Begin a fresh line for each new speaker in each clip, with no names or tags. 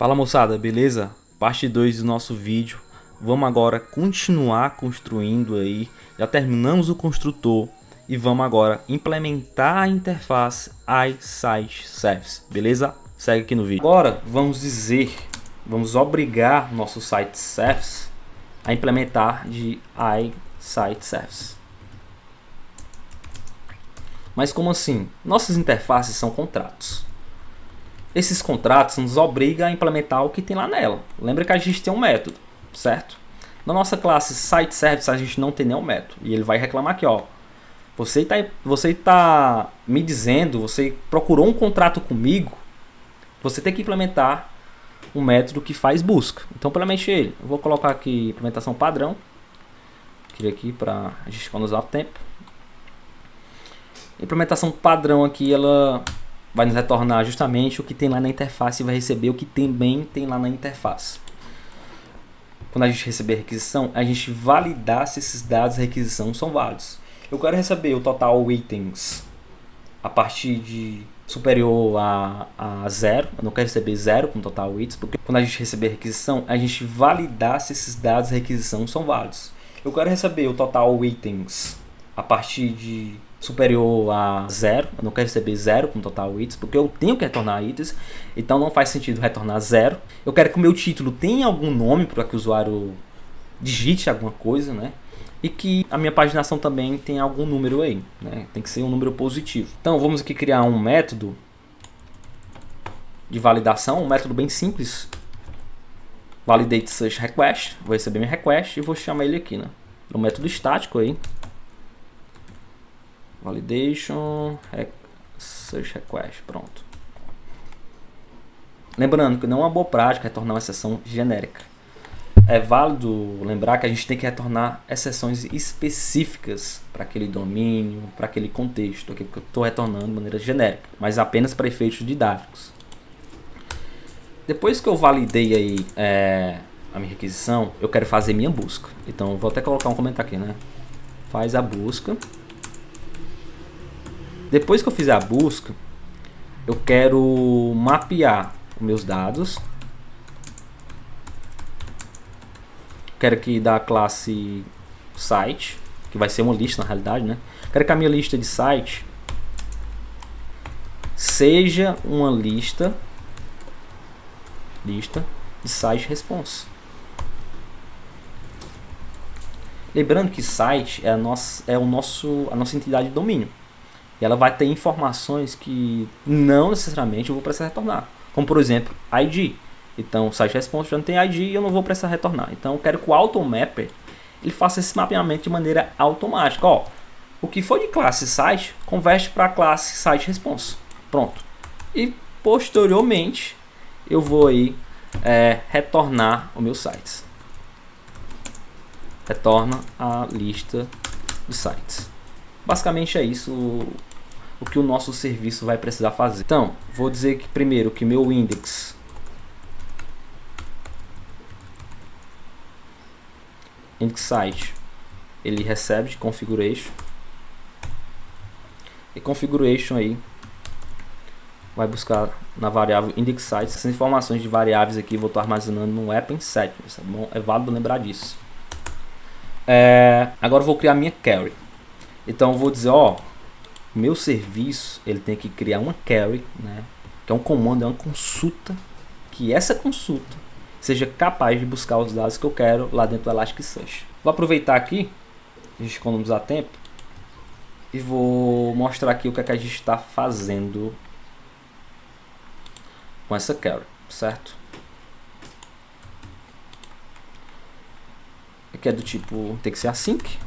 Fala moçada, beleza? Parte 2 do nosso vídeo. Vamos agora continuar construindo aí. Já terminamos o construtor e vamos agora implementar a interface iSite Service, beleza? Segue aqui no vídeo. Agora vamos obrigar nosso site service a implementar de iSite Service. Mas como assim? Nossas interfaces são contratos. Esses contratos nos obrigam a implementar o que tem lá nela. Lembra que a gente tem um método, certo? Na nossa classe Site Service a gente não tem nenhum método. E ele vai reclamar aqui, ó. Você tá me dizendo, você procurou um contrato comigo, você tem que implementar um método que faz busca. Então implemente ele. Eu vou colocar aqui implementação padrão. Queria aqui para a gente economizar o tempo. Implementação padrão aqui, ela vai nos retornar justamente o que tem lá na interface e vai receber o que também tem lá na interface. Quando a gente receber a requisição, a gente validar se esses dados da requisição são válidos. Eu quero receber o total itens a partir de superior a 0. Eu não quero receber 0 com total itens, porque quando a gente receber a requisição, a gente validar se esses dados da requisição são válidos. Eu quero receber o total itens a partir de superior a 0, eu não quero receber 0 com total itens, porque eu tenho que retornar itens, então não faz sentido retornar 0. Eu quero que o meu título tenha algum nome para que o usuário digite alguma coisa, né? E que a minha paginação também tenha algum número aí, né? Tem que ser um número positivo. Então vamos aqui criar um método de validação, um método bem simples. Validate search request, vou receber minha request e vou chamar ele aqui, né? Um método estático aí. Validation search request, pronto. Lembrando que não é uma boa prática retornar uma exceção genérica. É válido lembrar que a gente tem que retornar exceções específicas para aquele domínio, para aquele contexto, que eu estou retornando de maneira genérica, mas apenas para efeitos didáticos. Depois que eu validei aí a minha requisição, eu quero fazer minha busca. Então vou até colocar um comentário aqui, né? Faz a busca. Depois que eu fizer a busca, eu quero mapear os meus dados. Quero que da classe site, que vai ser uma lista na realidade, né? Quero que a minha lista de site seja uma lista de site response. Lembrando que site é a nossa entidade de domínio. E ela vai ter informações que não necessariamente eu vou precisar retornar. Como por exemplo, ID. Então o site response já não tem ID e eu não vou precisar retornar. Então eu quero que o AutoMapper ele faça esse mapeamento de maneira automática. Ó, o que foi de classe site converte para a classe site response. Pronto. E posteriormente eu vou aí retornar os meus sites. Retorna a lista de sites. Basicamente é isso o que o nosso serviço vai precisar fazer. Então, vou dizer que primeiro que meu index site ele recebe de configuration e configuration aí vai buscar na variável index site essas informações de variáveis aqui. Vou estar armazenando no app em settings, tá bom? É válido lembrar disso. Agora eu vou criar minha query. Então eu vou dizer, ó, meu serviço ele tem que criar uma query, né, que é um comando, é uma consulta, que essa consulta seja capaz de buscar os dados que eu quero lá dentro do Elasticsearch. Vou aproveitar aqui, a gente economizar tempo, e vou mostrar aqui o que é que a gente está fazendo com essa query, certo? Aqui é do tipo, tem que ser async,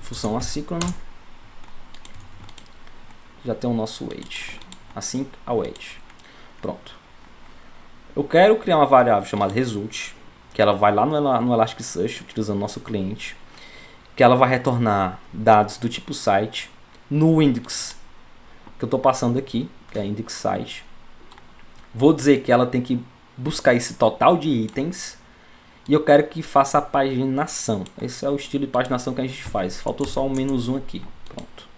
função assíncrona. Já tem o nosso wait, async await. Pronto. Eu quero criar uma variável chamada result, que ela vai lá no Elasticsearch, utilizando o nosso cliente, que ela vai retornar dados do tipo site no index que eu estou passando aqui, que é index site. Vou dizer que ela tem que buscar esse total de itens e eu quero que faça a paginação. Esse é o estilo de paginação que a gente faz. Faltou só um -1 aqui. Pronto.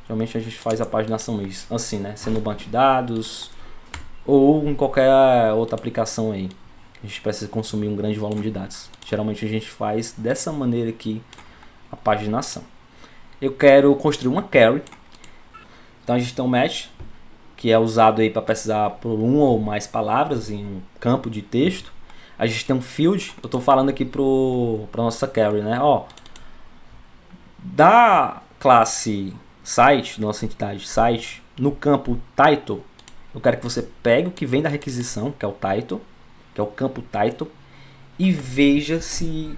Geralmente a gente faz a paginação assim, né? Sendo banco de dados, ou em qualquer outra aplicação aí. A gente precisa consumir um grande volume de dados. Geralmente a gente faz dessa maneira aqui a paginação. Eu quero construir uma query. Então a gente tem um match, que é usado aí para pesquisar por uma ou mais palavras em um campo de texto. A gente tem um field, eu estou falando aqui para nossa query, né? Ó, da classe site, nossa entidade site, no campo title, eu quero que você pegue o que vem da requisição, que é o title, que é o campo title, e veja se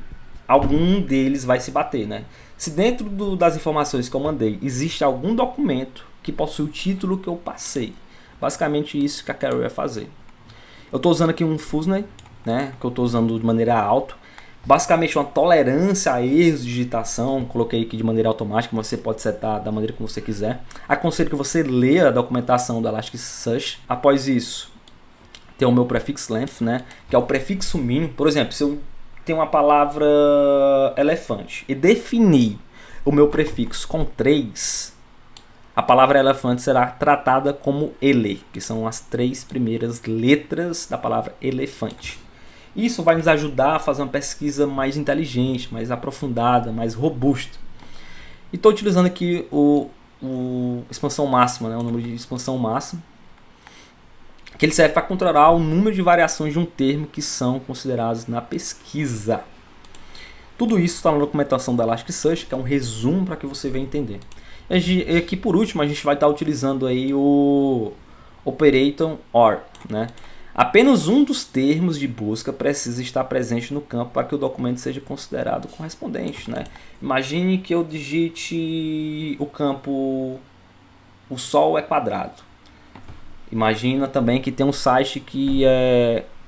algum deles vai se bater, né? Se dentro das informações que eu mandei existe algum documento que possui o título que eu passei. Basicamente isso que a query vai fazer. Eu estou usando aqui um Fuzzy, né, que eu estou usando de maneira alta. Basicamente uma tolerância a erros de digitação. Coloquei aqui de maneira automática, mas você pode setar da maneira como você quiser. Aconselho que você leia a documentação do Elasticsearch. Após isso, tem o meu prefix length, né, que é o prefixo mínimo. Por exemplo, se eu tenho uma palavra elefante e definir o meu prefixo com 3, a palavra elefante será tratada como ele, que são as 3 primeiras letras da palavra elefante. Isso vai nos ajudar a fazer uma pesquisa mais inteligente, mais aprofundada, mais robusta. E estou utilizando aqui o expansão máxima, né, o número de expansão máxima, que ele serve para controlar o número de variações de um termo que são consideradas na pesquisa. Tudo isso está na documentação da Elasticsearch, que é um resumo para que você venha entender. E aqui por último a gente vai estar utilizando aí o operator OR, né? Apenas um dos termos de busca precisa estar presente no campo para que o documento seja considerado correspondente, né? Imagine que eu digite o campo o sol é quadrado. Imagina também que tem um site que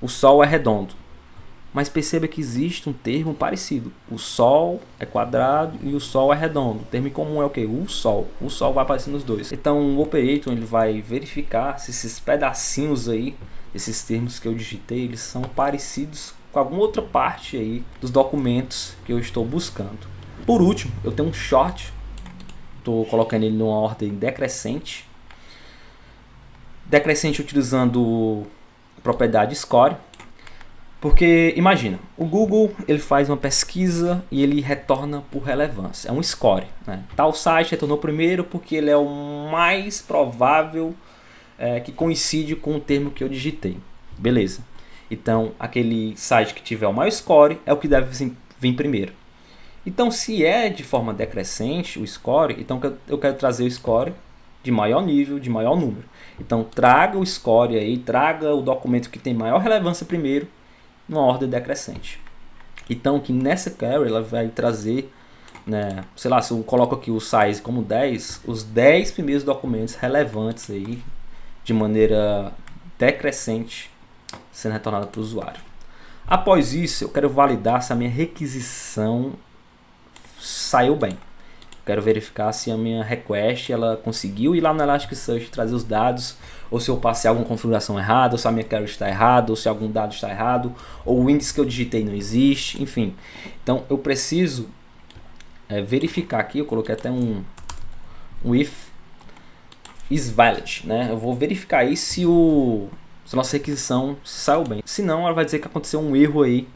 o sol é redondo. Mas perceba que existe um termo parecido. O sol é quadrado e o sol é redondo. O termo comum é o que? O sol. O sol vai aparecer nos dois. Então o operator ele vai verificar se esses pedacinhos aí, esses termos que eu digitei, eles são parecidos com alguma outra parte aí dos documentos que eu estou buscando. Por último, eu tenho um short. Estou colocando ele numa ordem decrescente. Decrescente utilizando a propriedade score. Porque imagina, o Google ele faz uma pesquisa e ele retorna por relevância, é um score, né? Tal site retornou primeiro porque ele é o mais provável que coincide com o termo que eu digitei. Beleza. Então aquele site que tiver o maior score é o que deve vir primeiro. Então se é de forma decrescente o score, então eu quero trazer o score de maior nível, de maior número. Então traga o score aí, traga o documento que tem maior relevância primeiro, numa ordem decrescente. Então que nessa query ela vai trazer, né, sei lá, se eu coloco aqui o size como 10, os 10 primeiros documentos relevantes aí de maneira decrescente sendo retornado para o usuário. Após isso eu quero validar se a minha requisição saiu bem. Quero verificar se a minha request ela conseguiu ir lá no Elasticsearch trazer os dados, ou se eu passei alguma configuração errada, ou se a minha query está errada, ou se algum dado está errado, ou o índice que eu digitei não existe, enfim. Então eu preciso verificar aqui, eu coloquei até um if is valid, né? Eu vou verificar aí se a nossa requisição saiu bem. Se não, ela vai dizer que aconteceu um erro aí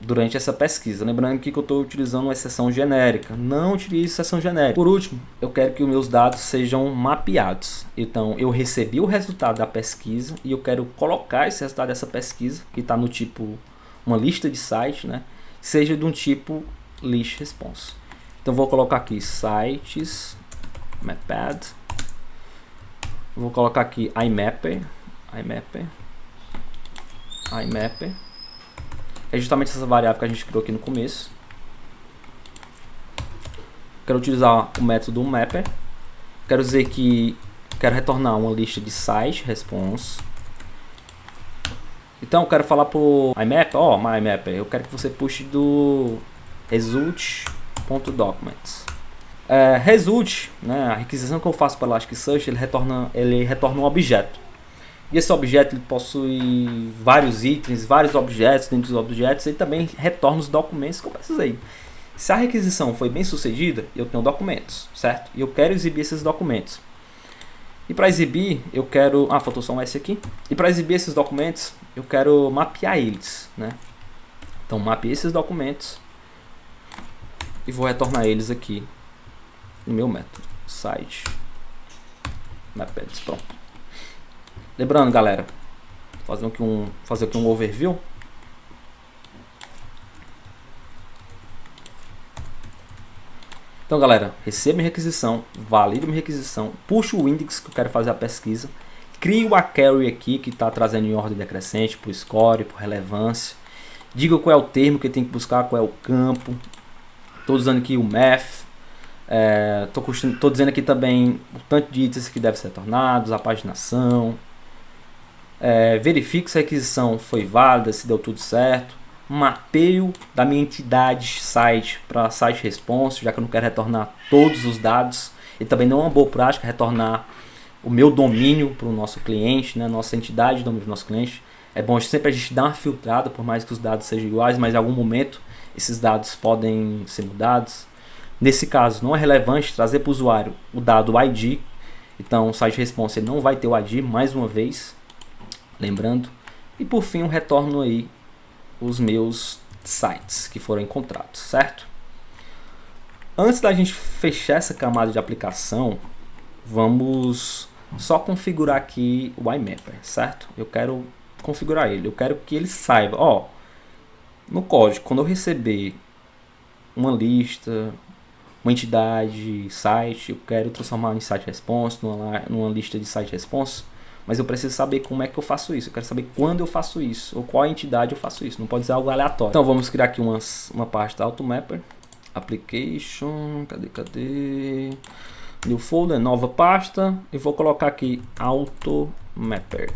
durante essa pesquisa. Lembrando que eu estou utilizando uma exceção genérica. Não utilize exceção genérica. Por último, eu quero que os meus dados sejam mapeados. Então, eu recebi o resultado da pesquisa e eu quero colocar esse resultado dessa pesquisa, que está no tipo, uma lista de sites, né? Seja de um tipo list response. Então, vou colocar aqui sites, mapped. Vou colocar aqui imapper. É justamente essa variável que a gente criou aqui no começo. Quero utilizar o método mapper. Quero dizer que quero retornar uma lista de site response. Então eu quero falar para o imapper, myMapper, eu quero que você puxe do result.documents. Result, né, a requisição que eu faço para o Elasticsearch, ele retorna um objeto. E esse objeto ele possui vários itens, vários objetos dentro dos objetos, e também retorna os documentos que eu precisei. Se a requisição foi bem sucedida, eu tenho documentos, certo? E eu quero exibir esses documentos. E para exibir, eu quero... Ah, faltou só um S aqui. E para exibir esses documentos, eu quero mapear eles, né? Então, mapeei esses documentos e vou retornar eles aqui no meu método. Site mappeds, pronto. Lembrando, galera, fazer aqui um overview. Então, galera, recebo minha requisição, valido minha requisição, puxo o index que eu quero fazer a pesquisa, crio a query aqui que está trazendo em ordem decrescente, por score, por relevância, digo qual é o termo que eu tenho que buscar, qual é o campo, estou usando aqui o math, estou dizendo aqui também o tanto de itens que devem ser retornados, a paginação, verifico se a requisição foi válida, se deu tudo certo, mapeio da minha entidade site para site response, já que eu não quero retornar todos os dados, e também não é uma boa prática retornar o meu domínio para o nosso cliente, né, nossa entidade de domínio do nosso cliente. É bom sempre a gente dar uma filtrada, por mais que os dados sejam iguais, mas em algum momento esses dados podem ser mudados. Nesse caso, não é relevante trazer para o usuário o dado ID, então o site response não vai ter o ID, mais uma vez, lembrando. E por fim eu retorno aí os meus sites que foram encontrados, certo? Antes da gente fechar essa camada de aplicação, vamos só configurar aqui o IMapper, certo? Eu quero configurar ele, eu quero que ele saiba, ó, no código, quando eu receber uma lista, uma entidade, site, eu quero transformar em site response, numa lista de site response, mas eu preciso saber como é que eu faço isso, eu quero saber quando eu faço isso, ou qual entidade eu faço isso, não pode ser algo aleatório. Então vamos criar aqui uma pasta AutoMapper, Application, cadê? New folder, nova pasta, e vou colocar aqui AutoMapper.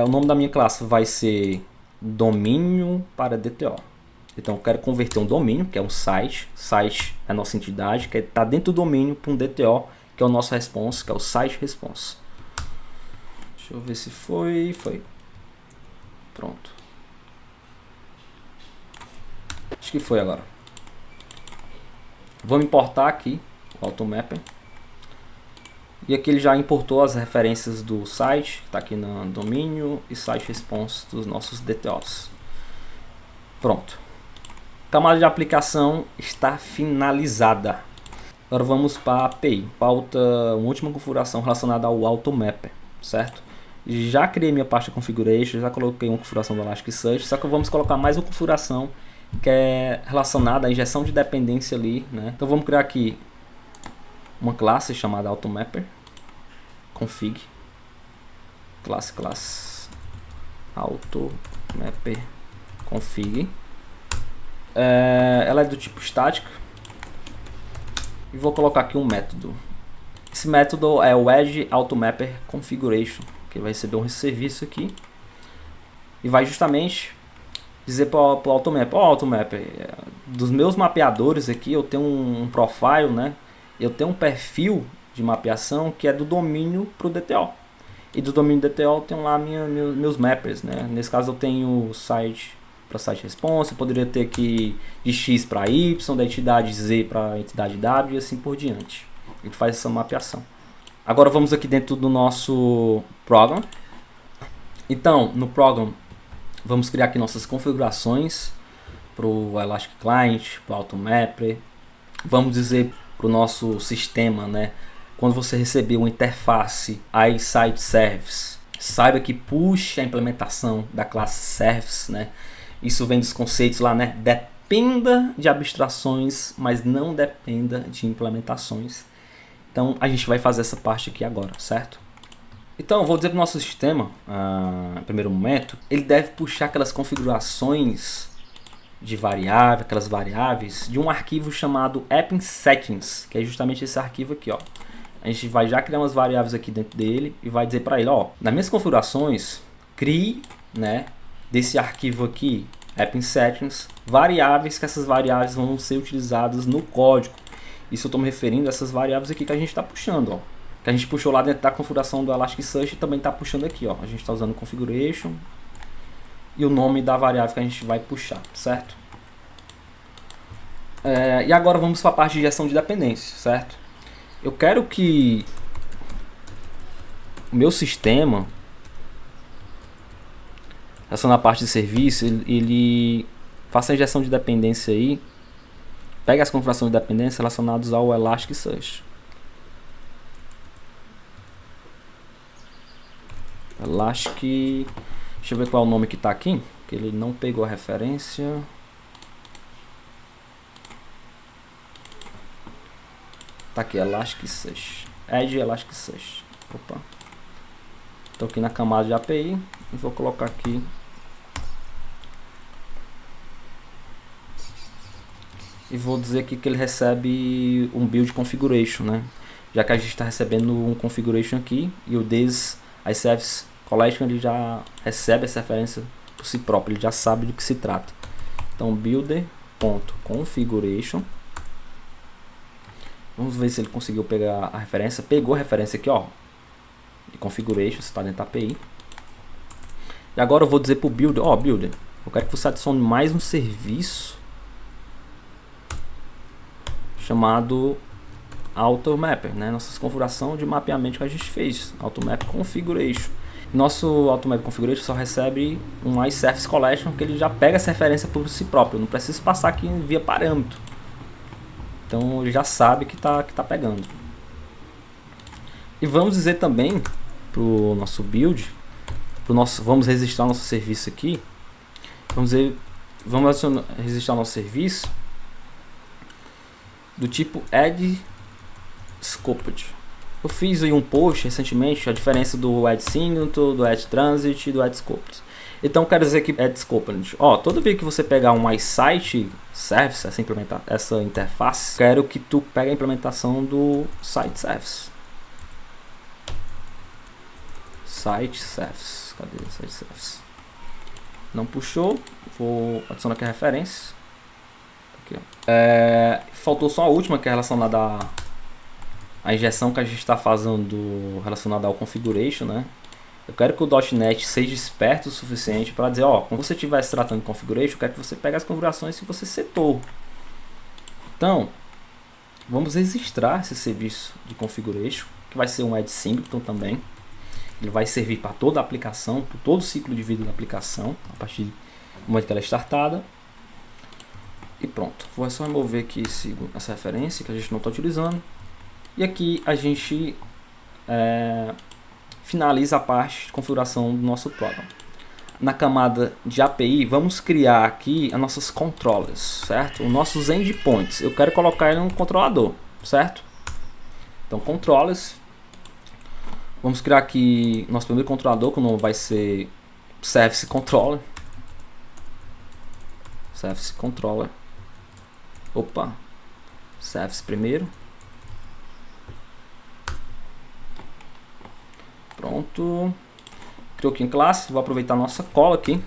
O nome da minha classe vai ser domínio para DTO. Então eu quero converter um domínio, que é um site é a nossa entidade, que está dentro do domínio, para um DTO, que é o nosso response, que é o site response. Deixa eu ver se foi. Pronto. Acho que foi agora. Vamos importar aqui o AutoMapper. E aqui ele já importou as referências do site, que está aqui no domínio, e site response dos nossos DTOs. Pronto. Camada de aplicação está finalizada. Agora vamos para a API. Falta uma última configuração relacionada ao AutoMapper, certo? Já criei minha pasta configuration, já coloquei uma configuração do Elasticsearch, só que vamos colocar mais uma configuração que é relacionada à injeção de dependência ali, né? Então vamos criar aqui uma classe chamada AutoMapper config classe AutoMapper config. Ela é do tipo estática e vou colocar aqui um método. Esse método é o Edge AutoMapper Configuration, que vai receber um serviço aqui e vai justamente dizer para o AutoMapper, AutoMapper, dos meus mapeadores aqui eu tenho um profile, né? Eu tenho um perfil de mapeação que é do domínio para o DTO. E do domínio DTO eu tenho lá meus mappers, né? Nesse caso eu tenho site para site response, eu poderia ter aqui de X para Y, da entidade Z para a entidade W e assim por diante. Ele faz essa mapeação. Agora vamos aqui dentro do nosso program. Então, no program, vamos criar aqui nossas configurações para o Elastic Client, para o AutoMapper. Vamos dizer para o nosso sistema, né? Quando você receber uma interface iSite Service, saiba que puxe a implementação da classe Service, né? Isso vem dos conceitos lá, né? Dependa de abstrações, mas não dependa de implementações. Então a gente vai fazer essa parte aqui agora, certo? Então vou dizer para o nosso sistema, em primeiro momento, ele deve puxar aquelas configurações de variável, aquelas variáveis, de um arquivo chamado AppSettings, que é justamente esse arquivo aqui, ó. A gente vai já criar umas variáveis aqui dentro dele e vai dizer para ele, ó, nas minhas configurações, crie, né, desse arquivo aqui, AppSettings, variáveis, que essas variáveis vão ser utilizadas no código. Isso eu estou me referindo a essas variáveis aqui que a gente está puxando, ó. Que a gente puxou lá dentro da configuração do Elasticsearch e também está puxando aqui, ó. A gente está usando configuration e o nome da variável que a gente vai puxar, certo? E agora vamos para a parte de gestão de dependência, certo? Eu quero que o meu sistema, essa na parte de serviço, ele faça a injeção de dependência aí, pega as configurações de dependência relacionadas ao Elasticsearch. Deixa eu ver qual é o nome que está aqui, que ele não pegou a referência. Tá aqui, Elasticsearch. Edge Elasticsearch. Opa. Estou aqui na camada de API e vou colocar aqui. E vou dizer aqui que ele recebe um build configuration, né? Já que a gente está recebendo um configuration aqui e o this iService collection ele já recebe essa referência por si próprio, ele já sabe do que se trata. Então builder.configuration. Vamos ver se ele conseguiu pegar a referência. Pegou a referência aqui, ó, de configuration, está dentro da API. E agora eu vou dizer para o builder, ó, builder, eu quero que você adicione mais um serviço chamado AutoMapper, né? Nossa configuração de mapeamento que a gente fez, AutoMap Configuration. Nosso AutoMap Configuration só recebe um iService Collection que ele já pega essa referência por si próprio, não precisa passar aqui via parâmetro. Então ele já sabe que tá pegando. E vamos dizer também pro nosso build, vamos registrar nosso serviço aqui. Vamos registrar nosso serviço do tipo Add Scoped. Eu fiz aí um post recentemente a diferença do Add Signature, do Add Transit e do Add Scoped. Então quero dizer que Add Scoped, ó, toda vez que você pegar um iSite Service, essa interface, quero que tu pegue a implementação do Site Service. Site Service, cadê o Site Service? Não puxou, vou adicionar aqui a referência. Aqui, ó. Faltou só a última, que é relacionada à injeção que a gente está fazendo relacionada ao configuration, né? Eu quero que o .NET seja esperto o suficiente para dizer, ó, quando você estiver se tratando de configuration, eu quero que você pegue as configurações que você setou. Então, vamos registrar esse serviço de configuration, que vai ser um Add Singleton também. Ele vai servir para toda a aplicação, por todo o ciclo de vida da aplicação, a partir do momento que ela é startada. E pronto, vou só remover aqui essa referência que a gente não está utilizando. E aqui a gente finaliza a parte de configuração do nosso program. Na camada de API, vamos criar aqui as nossas controllers, certo? Os nossos endpoints. Eu quero colocar ele no controlador, certo? Então, controllers. Vamos criar aqui nosso primeiro controlador, que o nome vai ser Service Controller. Service Controller. Opa. Service primeiro. Pronto. Criou aqui em classe. Vou aproveitar a nossa cola aqui.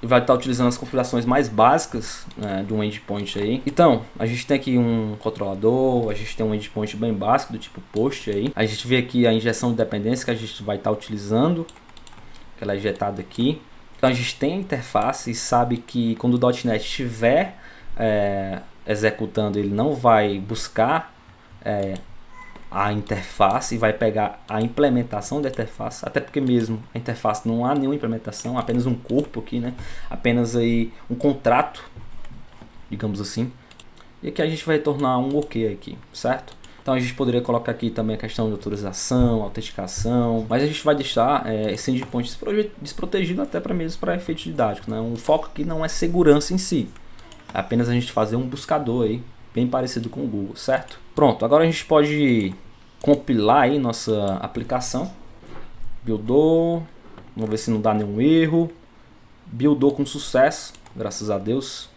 E vai estar utilizando as configurações mais básicas, né, de um endpoint aí. Então, a gente tem aqui um controlador, a gente tem um endpoint bem básico do tipo post aí. A gente vê aqui a injeção de dependência que a gente vai estar utilizando, que ela é injetada aqui. Então a gente tem a interface e sabe que quando o .NET estiver executando, ele não vai buscar a interface e vai pegar a implementação da interface, até porque mesmo a interface não há nenhuma implementação, apenas um corpo aqui, né? Apenas aí um contrato, digamos assim. E aqui a gente vai tornar um OK aqui, certo? Então a gente poderia colocar aqui também a questão de autorização, autenticação, mas a gente vai deixar esse endpoint desprotegido até mesmo para efeito didático, né? O foco aqui não é segurança em si, é apenas a gente fazer um buscador aí, bem parecido com o Google, certo? Pronto, agora a gente pode compilar aí nossa aplicação. Buildou, vamos ver se não dá nenhum erro. Buildou com sucesso, graças a Deus.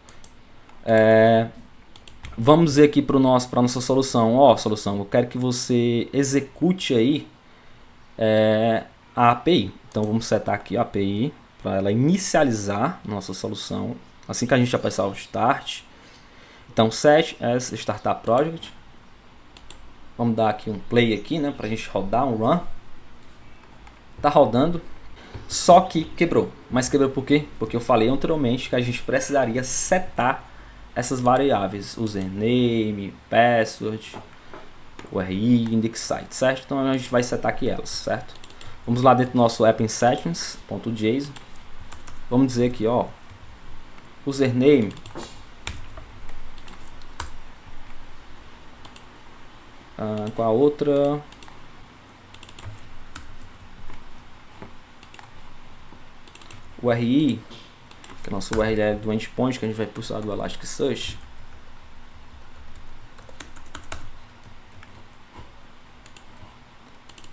Vamos dizer aqui para nossa solução, ó, solução, eu quero que você execute aí a API. Então vamos setar aqui a API para ela inicializar nossa solução. Assim que a gente apertar o Start. Então set as Startup Project. Vamos dar aqui um play aqui, né, para a gente rodar um run. Tá rodando. Só que quebrou. Mas quebrou por quê? Porque eu falei anteriormente que a gente precisaria setar essas variáveis, username, password, URI, index site, certo? Então a gente vai setar aqui elas, certo? Vamos lá dentro do nosso app in settings.json. Vamos dizer aqui, ó, username com a outra URI, que é nosso URL do endpoint que a gente vai pulsar do Elasticsearch.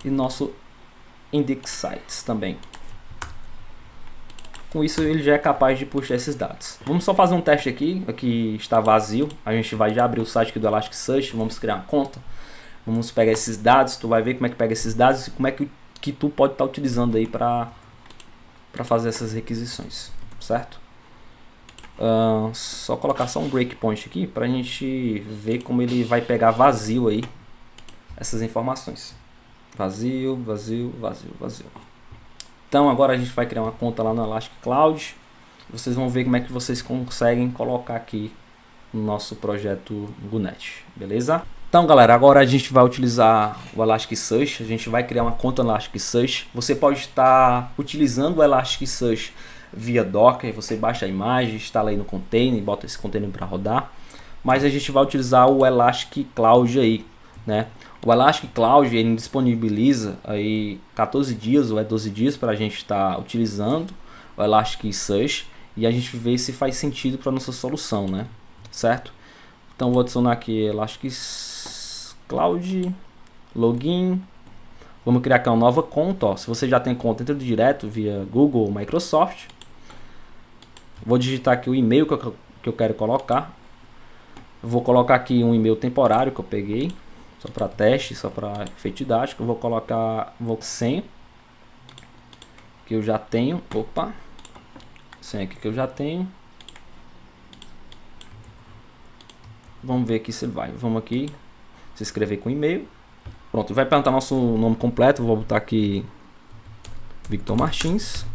E nosso index sites também. Com isso ele já é capaz de puxar esses dados. Vamos só fazer um teste aqui. Aqui está vazio. A gente vai já abrir o site aqui do Elasticsearch. Vamos criar uma conta. Vamos pegar esses dados. Tu vai ver como é que pega esses dados e como é que tu pode estar utilizando aí para fazer essas requisições, certo? Só colocar só um breakpoint aqui para a gente ver como ele vai pegar vazio aí essas informações. Vazio, vazio, vazio, vazio. Então agora a gente vai criar uma conta lá no Elastic Cloud. Vocês vão ver como é que vocês conseguem colocar aqui no nosso projeto GUNET, beleza? Então galera, agora a gente vai utilizar o Elasticsearch. A gente vai criar uma conta no Elasticsearch. Você pode estar utilizando o Elasticsearch via Docker. Você baixa a imagem, instala aí no container e bota esse container para rodar. Mas a gente vai utilizar o Elastic Cloud aí, né? O Elastic Cloud ele disponibiliza aí 14 dias ou 12 dias para a gente estar utilizando o Elasticsearch e a gente vê se faz sentido para nossa solução, né? Certo? Então vou adicionar aqui Elastic Cloud, login. Vamos criar aqui uma nova conta. Ó. Se você já tem conta, entra direto via Google ou Microsoft. Vou digitar aqui o e-mail que eu quero colocar. Vou colocar aqui um e-mail temporário que eu peguei. Só para teste, só para efeito didático. Eu vou colocar senha que eu já tenho. Opa, senha aqui que eu já tenho. Vamos ver aqui se vai. Vamos aqui se inscrever com e-mail. Pronto, vai perguntar nosso nome completo. Vou botar aqui Victor Martins.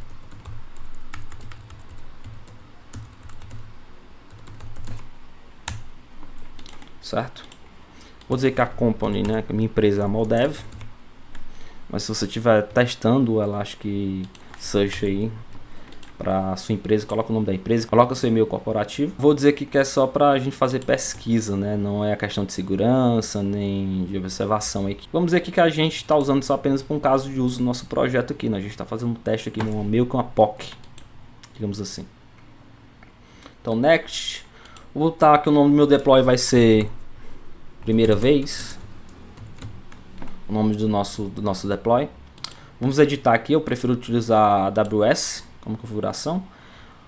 Certo? Vou dizer que a company, né, que a minha empresa é a Moldev. Mas se você estiver testando o Elasticsearch aí para sua empresa, coloca o nome da empresa, coloca seu e-mail corporativo. Vou dizer aqui que é só para a gente fazer pesquisa, né? Não é a questão de segurança nem de observação aqui. Vamos dizer aqui que a gente está usando isso apenas para um caso de uso do nosso projeto aqui, né? A gente está fazendo um teste aqui no meio com a POC, digamos assim. Então next, vou botar que o nome do meu deploy vai ser primeira vez, o nome do nosso deploy. Vamos editar aqui, eu prefiro utilizar AWS como configuração.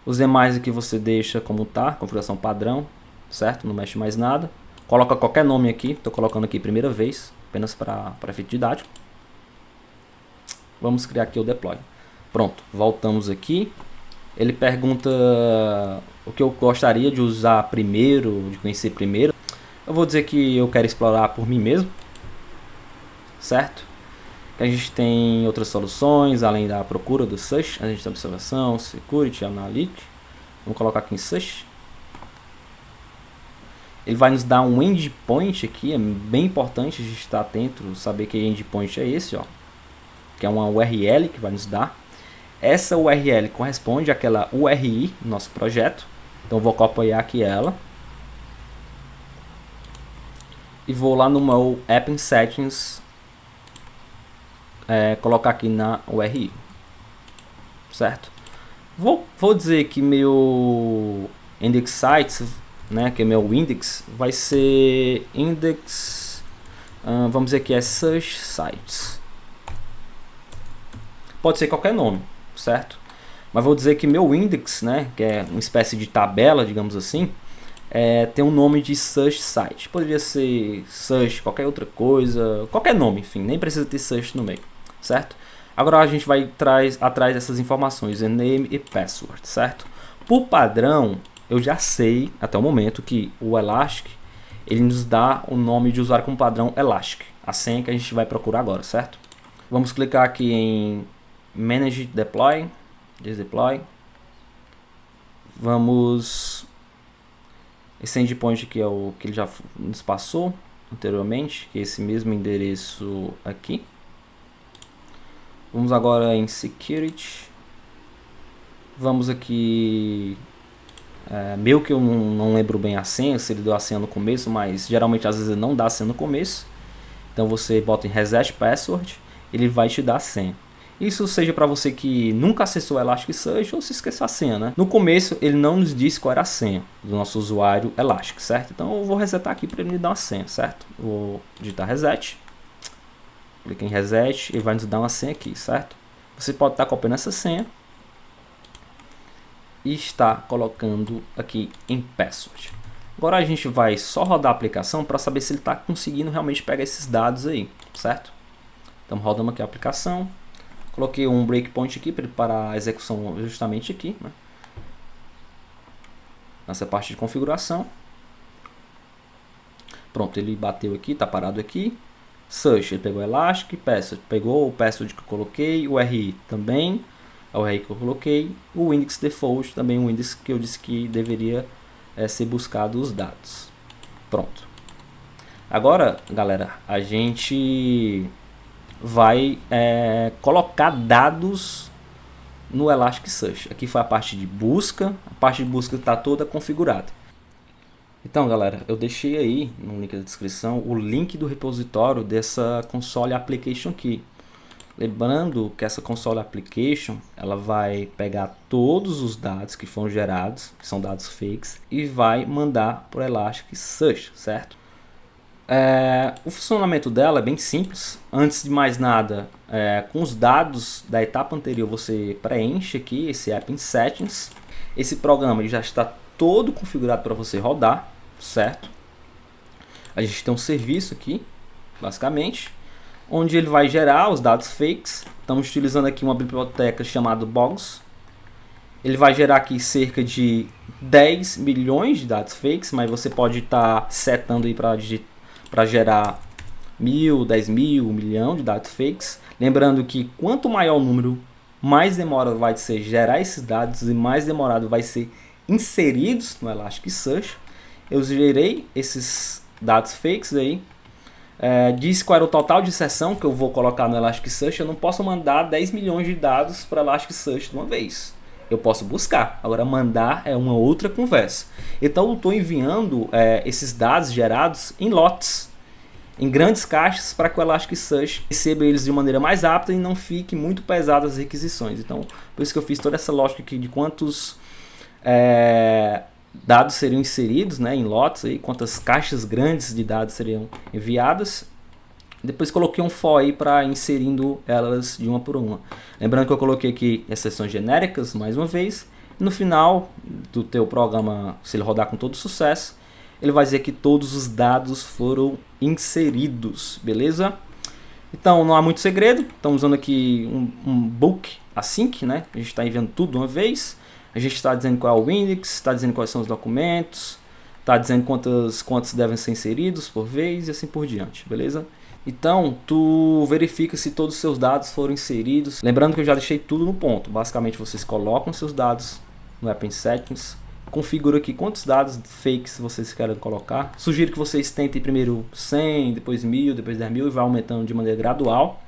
Os demais aqui você deixa como tá, configuração padrão, certo? Não mexe mais nada. Coloca qualquer nome aqui, estou colocando aqui primeira vez, apenas para efeito didático. Vamos criar aqui o deploy. Pronto, voltamos aqui. Ele pergunta o que eu gostaria de usar primeiro, de conhecer primeiro. Eu vou dizer que eu quero explorar por mim mesmo, certo? Que a gente tem outras soluções, além da procura do search. A gente tem observação, security, analytics. Vamos colocar aqui em search. Ele vai nos dar um endpoint aqui, é bem importante a gente estar atento, saber que endpoint é esse, ó. Que é uma URL que vai nos dar. Essa URL corresponde àquela URI do nosso projeto. Então vou copiar aqui ela. E vou lá no meu App in Settings, colocar aqui na URI, certo? Vou dizer que meu index sites, né, que é meu index, vai ser index, vamos dizer que é search sites. Pode ser qualquer nome, certo? Mas vou dizer que meu index, né, que é uma espécie de tabela, digamos assim, tem um nome de search site. Poderia ser search, qualquer outra coisa, qualquer nome, enfim, nem precisa ter search no meio, certo? Agora a gente vai atrás dessas informações, name e password, certo? Por padrão, eu já sei até o momento que o Elastic ele nos dá o nome de usuário como padrão Elastic, a senha que a gente vai procurar agora, certo? Vamos clicar aqui em Manage Deploy, Vamos Esse endpoint aqui é o que ele já nos passou anteriormente, que é esse mesmo endereço aqui. Vamos agora em Security. Vamos aqui... meu que eu não lembro bem a senha, se ele deu a senha no começo, mas geralmente às vezes ele não dá a senha no começo. Então você bota em Reset Password, ele vai te dar a senha. Isso seja para você que nunca acessou o Elasticsearch ou se esqueceu a senha, né? No começo ele não nos disse qual era a senha do nosso usuário Elastic, certo? Então eu vou resetar aqui para ele me dar uma senha, certo? Vou digitar Reset. Clique em Reset, ele vai nos dar uma senha aqui, certo? Você pode estar copiando essa senha e está colocando aqui em Password. Agora a gente vai só rodar a aplicação para saber se ele está conseguindo realmente pegar esses dados aí, certo? Então rodamos aqui a aplicação. Coloquei um breakpoint aqui para ele parar a execução justamente aqui, né? Nessa parte de configuração. Pronto, ele bateu aqui, está parado aqui. Search, ele pegou Elastic, Password, pegou o Password que eu coloquei, o RI também, é o RI que eu coloquei, o Index Default também, o Index que eu disse que deveria ser buscado os dados. Pronto. Agora, galera, a gente vai colocar dados no Elasticsearch. Aqui foi a parte de busca está toda configurada. Então, galera, eu deixei aí no link da descrição o link do repositório dessa console application key. Lembrando que essa console application ela vai pegar todos os dados que foram gerados, que são dados fakes, e vai mandar para o Elasticsearch, certo? O funcionamento dela é bem simples. Antes de mais nada, com os dados da etapa anterior, você preenche aqui esse App in Settings. Esse programa já está todo configurado para você rodar, certo? A gente tem um serviço aqui, basicamente, onde ele vai gerar os dados fakes. Estamos utilizando aqui uma biblioteca chamada Bogs. Ele vai gerar aqui cerca de 10 milhões de dados fakes, mas você pode estar setando aí para gerar 1000, 10 mil, 1 milhão de dados fakes. Lembrando que quanto maior o número, mais demora vai ser gerar esses dados e mais demorado vai ser inseridos no Elasticsearch. Eu gerei esses dados fakes aí. Disse qual era o total de sessão que eu vou colocar no Elasticsearch. Eu não posso mandar 10 milhões de dados para o Elasticsearch de uma vez. Eu posso buscar, agora mandar é uma outra conversa. Então eu estou enviando esses dados gerados em lotes, em grandes caixas, para que o Elasticsearch receba eles de maneira mais rápida e não fique muito pesado as requisições. Então por isso que eu fiz toda essa lógica aqui de quantos dados seriam inseridos, né, em lotes, aí, quantas caixas grandes de dados seriam enviadas. Depois coloquei um for aí para inserindo elas de uma por uma. Lembrando que eu coloquei aqui exceções genéricas, mais uma vez. No final do teu programa, se ele rodar com todo sucesso, ele vai dizer que todos os dados foram inseridos, beleza? Então não há muito segredo. Estamos usando aqui um bulk async, né? A gente está enviando tudo de uma vez. A gente está dizendo qual é o index, está dizendo quais são os documentos, está dizendo quantos devem ser inseridos por vez e assim por diante, beleza? Então, tu verifica se todos os seus dados foram inseridos. Lembrando que eu já deixei tudo no ponto. Basicamente, vocês colocam seus dados no App in Settings. Configura aqui quantos dados fakes vocês querem colocar. Sugiro que vocês tentem primeiro 100, depois 1000, depois 10 mil e vai aumentando de maneira gradual.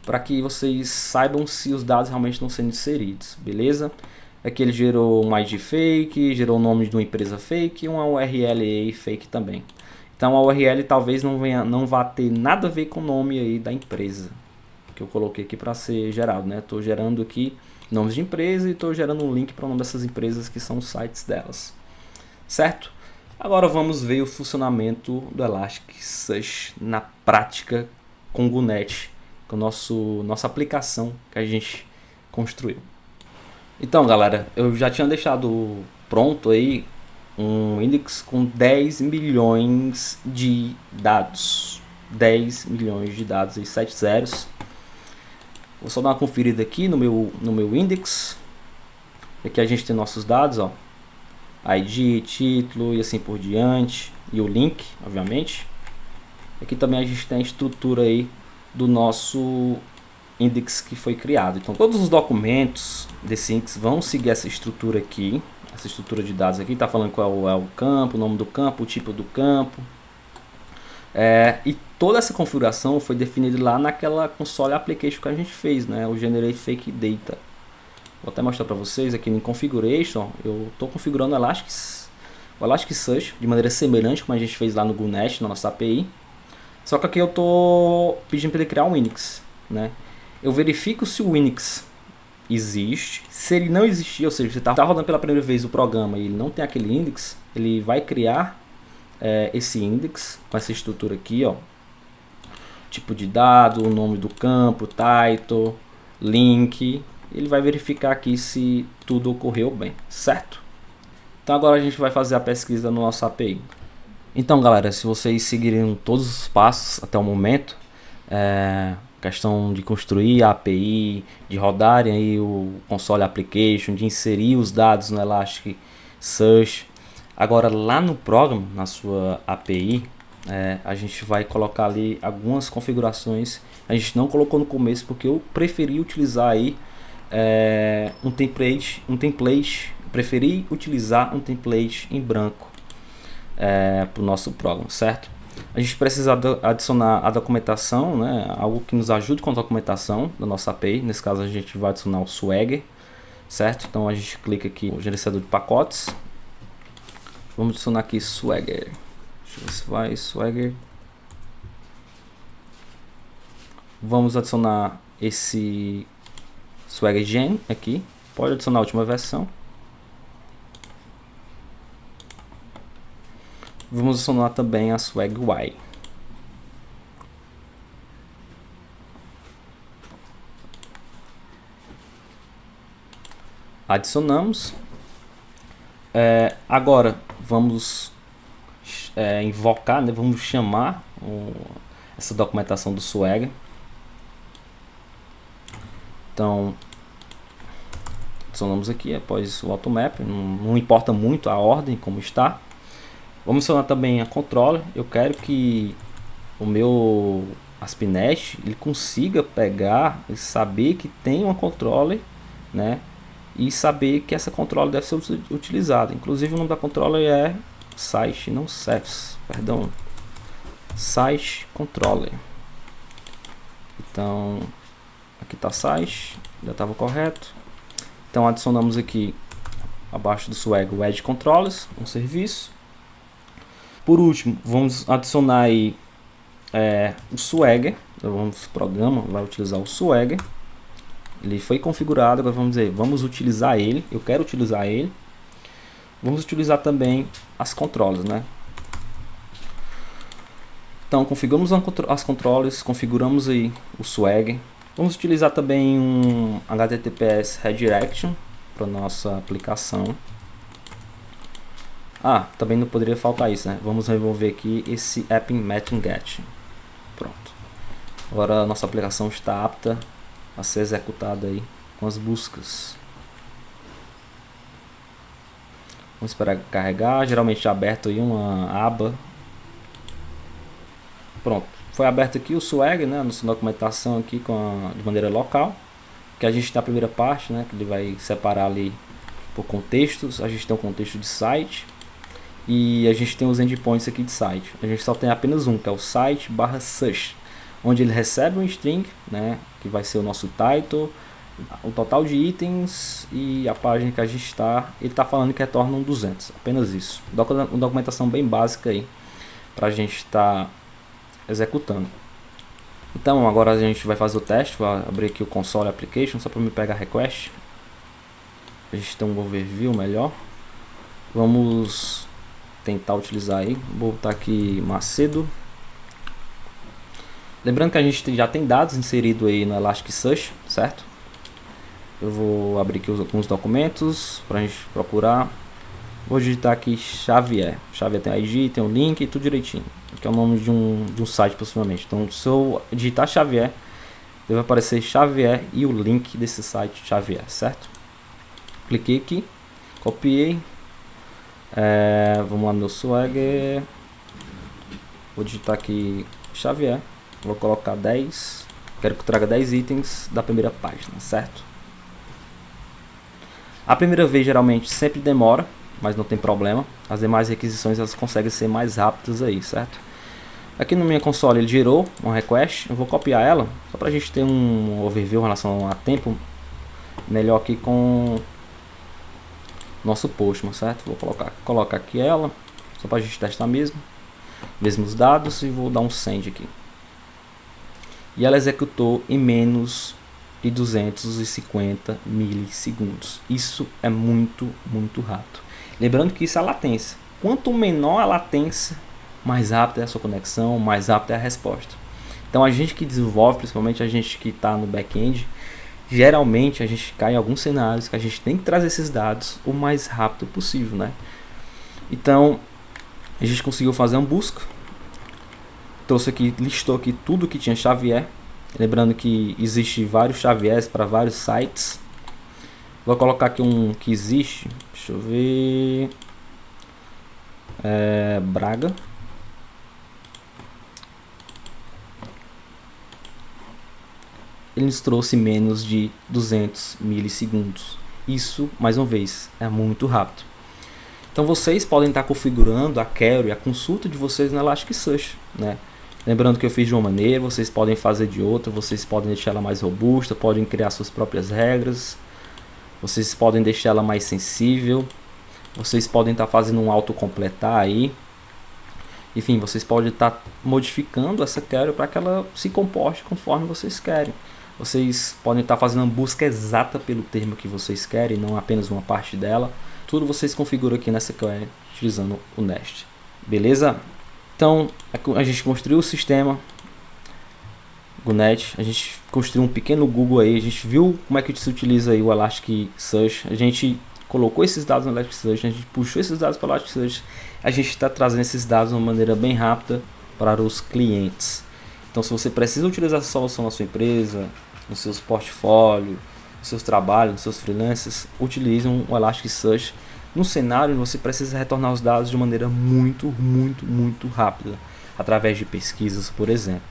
Para que vocês saibam se os dados realmente estão sendo inseridos, beleza? Aqui ele gerou um ID fake, gerou o nome de uma empresa fake e uma URL fake também. Então a URL talvez não vá ter nada a ver com o nome aí da empresa que eu coloquei aqui para ser gerado, né? Estou gerando aqui nomes de empresa e estou gerando um link para o nome dessas empresas que são os sites delas, certo? Agora vamos ver o funcionamento do Elasticsearch na prática com o GUNET, com nossa aplicação que a gente construiu. Então, galera, eu já tinha deixado pronto aí um index com 10 milhões de dados. 10 milhões de dados e 7 zeros. Vou só dar uma conferida aqui no meu index. Aqui a gente tem nossos dados, ó. ID, título e assim por diante. E o link, obviamente. Aqui também a gente tem a estrutura aí do nosso index que foi criado. Então todos os documentos desse index vão seguir essa estrutura aqui, essa estrutura de dados aqui, está falando qual é o campo, o nome do campo, o tipo do campo. E toda essa configuração foi definida lá naquela console application que a gente fez, né? O Generate Fake Data. Vou até mostrar para vocês aqui em Configuration. Eu estou configurando o Elasticsearch de maneira semelhante como a gente fez lá no GoNet, na nossa API. Só que aqui eu estou pedindo para ele criar um Unix, né? Eu verifico se o Unix existe. Se ele não existir, ou seja, você está rodando pela primeira vez o programa e ele não tem aquele index, ele vai criar esse index com essa estrutura aqui, ó. Tipo de dado, o nome do campo, title, link. Ele vai verificar aqui se tudo ocorreu bem, certo? Então agora a gente vai fazer a pesquisa no nosso API. Então galera, se vocês seguirem todos os passos até o momento, questão de construir a API, de rodarem aí o console application, de inserir os dados no Elasticsearch. Agora lá no programa, na sua API, a gente vai colocar ali algumas configurações. A gente não colocou no começo porque eu preferi utilizar aí um template, preferi utilizar um template em branco para o nosso programa, certo? A gente precisa adicionar a documentação, né? Algo que nos ajude com a documentação da nossa API. Nesse caso a gente vai adicionar o Swagger, certo? Então a gente clica aqui no gerenciador de pacotes. Vamos adicionar aqui Swagger. Deixa eu ver se vai, Swagger. Vamos adicionar esse Swagger Gen aqui. Pode adicionar a última versão. Vamos adicionar também a Swag Y. Adicionamos. Agora vamos invocar, né? Vamos chamar essa documentação do Swagger. Então adicionamos aqui após o automap. Não importa muito a ordem como está. Vamos adicionar também a controller. Eu quero que o meu ASP.NET ele consiga pegar e saber que tem uma controller, né? E saber que essa controller deve ser utilizada. Inclusive o nome da controller é site, não service, perdão, site controller. Então aqui está site, já estava correto. Então adicionamos aqui abaixo do Swag o Edge Controllers, um serviço. Por último, vamos adicionar aí o Swagger. Então, o programa vai utilizar o Swagger. Ele foi configurado, agora vamos dizer, vamos utilizar ele. Eu quero utilizar ele. Vamos utilizar também as controllers, né? Então configuramos as controllers, configuramos aí o Swagger. Vamos utilizar também um HTTPS Redirection para nossa aplicação. Também não poderia faltar isso, né? Vamos remover aqui esse App Matching Get. Pronto. Agora a nossa aplicação está apta a ser executada aí com as buscas. Vamos esperar carregar. Geralmente é aberto aí uma aba. Pronto. Foi aberto aqui o Swag, né? A nossa documentação aqui de maneira local. Que a gente tem a primeira parte, né? Que ele vai separar ali por contextos. A gente tem um contexto de site. E a gente tem os endpoints aqui de site. A gente só tem apenas um, que é o site/search, onde ele recebe um string, né, que vai ser o nosso title, o total de itens e a página que a gente está. Ele está falando que retorna um 200, apenas isso. Uma documentação bem básica aí para a gente estar executando. Então agora a gente vai fazer o teste. Vou abrir aqui o console application só para me pegar request. A gente tem um overview melhor. Vamos tentar utilizar aí. Vou botar aqui Macedo. Lembrando que a gente já tem dados inseridos aí no Elasticsearch, certo? Eu vou abrir aqui alguns documentos para a gente procurar. Vou digitar aqui Xavier. Xavier tem ID, tem um link e tudo direitinho. Aqui é o nome de um site possivelmente. Então se eu digitar Xavier, deve aparecer Xavier e o link desse site Xavier, certo? Cliquei aqui, copiei. Vamos lá no meu Swagger. Vou digitar aqui Xavier. Vou colocar 10. Quero que traga 10 itens da primeira página, certo? A primeira vez geralmente sempre demora, mas não tem problema. As demais requisições elas conseguem ser mais rápidas aí, certo? Aqui no minha console ele gerou uma request, eu vou copiar ela, só pra gente ter um overview em relação a tempo melhor aqui com nosso Postman, certo? Vou colocar aqui ela, só pra gente testar mesmos dados, e vou dar um send aqui. E ela executou em menos de 250 milissegundos. Isso é muito rápido. Lembrando que isso é a latência. Quanto menor a latência, mais rápida é a sua conexão, mais rápida é a resposta. Então a gente que desenvolve, principalmente a gente que está no back-end, geralmente a gente cai em alguns cenários que a gente tem que trazer esses dados o mais rápido possível, né? Então a gente conseguiu fazer uma busca, trouxe aqui, listou aqui tudo que tinha Xavier, lembrando que existe vários Xaviers para vários sites. Vou colocar aqui um que existe, deixa eu ver, Braga. Ele nos trouxe menos de 200 milissegundos. Isso, mais uma vez, é muito rápido. Então vocês podem estar configurando a query, a consulta de vocês no Elasticsearch, né? Lembrando que eu fiz de uma maneira, vocês podem fazer de outra, vocês podem deixar ela mais robusta, podem criar suas próprias regras, vocês podem deixar ela mais sensível, vocês podem estar fazendo um autocompletar aí. Enfim, vocês podem estar modificando essa query para que ela se comporte conforme vocês querem. Vocês podem estar fazendo uma busca exata pelo termo que vocês querem, não apenas uma parte dela. Tudo vocês configuram aqui nessa query utilizando o Nest. Beleza? Então, a gente construiu o sistema GoNet, a gente construiu um pequeno Google aí, a gente viu como é que se utiliza aí o Elasticsearch, a gente colocou esses dados no Elasticsearch, a gente puxou esses dados para o Elasticsearch, a gente está trazendo esses dados de uma maneira bem rápida para os clientes. Então, se você precisa utilizar essa solução na sua empresa, nos seus portfólios, nos seus trabalhos, nos seus freelancers, utilize o Elasticsearch num cenário onde você precisa retornar os dados de maneira muito rápida, através de pesquisas, por exemplo.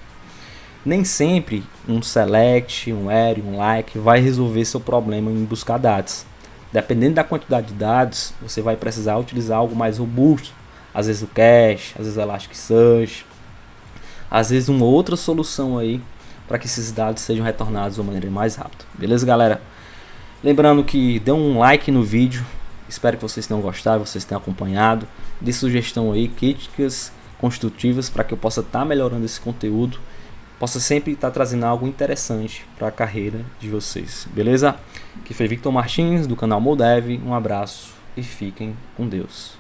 Nem sempre um select, um array, um like vai resolver seu problema em buscar dados. Dependendo da quantidade de dados, você vai precisar utilizar algo mais robusto, às vezes o cache, às vezes o Elasticsearch, às vezes uma outra solução aí para que esses dados sejam retornados de uma maneira mais rápida. Beleza, galera? Lembrando que dê um like no vídeo, espero que vocês tenham gostado, vocês tenham acompanhado, dê sugestão aí, críticas construtivas para que eu possa estar melhorando esse conteúdo, possa sempre estar trazendo algo interessante para a carreira de vocês. Beleza? Aqui foi Victor Martins do canal Moldev, um abraço e fiquem com Deus.